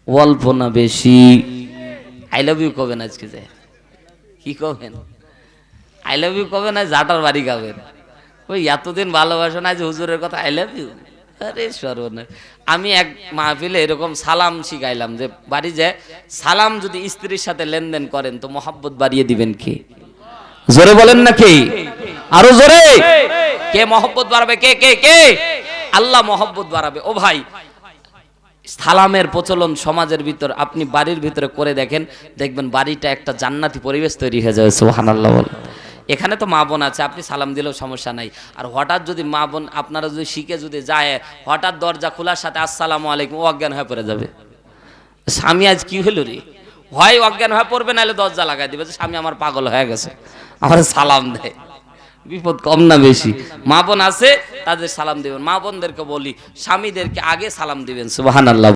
অল্প না বেশি? আই লাভ ইউ কবেন আজকে যায়? কি কবেন? আই লাভ ইউ কবেন? না জাটার বাড়ি খাবেন? ওই এতদিন ভালোবাসা না যে হুজুরের কথা আই লাভ ইউ? আরে সর্বনাশ। আমি এক মাহফিলে এরকম সালাম শিখাইলাম যে বাড়ি যায় সালাম যদি স্ত্রীর সাথে লেনদেন করেন তো মহব্বত বাড়িয়ে দিবেন কে? জোরে বলেন না কে? আরো জোরে। কে মহব্বত বাড়াবে? কে কে কে? আল্লাহ মহব্বত বাড়াবে। ও ভাই, সালামের প্রচলন সমাজের ভিতর আপনি বাড়ির ভিতরে করে দেখেন, দেখবেন বাড়িটা একটা জান্নাতি পরিবেশ তৈরি হয়ে যাবে। সুবহানাল্লাহ বল। এখানে তো মা বোন আছে, আপনি সালাম দিলেও সমস্যা নাই। আর হঠাৎ যদি মা বোন আপনারা যদি শিখে যদি যায়, হঠাৎ দরজা খোলার সাথে আসসালামু আলাইকুম, ও অজ্ঞান হয়ে পড়ে যাবে। স্বামী আজ কি হলো রে, হয় অজ্ঞান হয়ে পড়বে, নাহলে দরজা লাগাই দিবে যে স্বামী আমার পাগল হয়ে গেছে, আমার সালাম দেয়। বিপদ কম না বেশি? মা বোন আছে তাদের সালাম দিবেন। মা বোনদেরকে বলি স্বামীদেরকে আগে সালাম দিবেন। সুবহানাল্লাহ।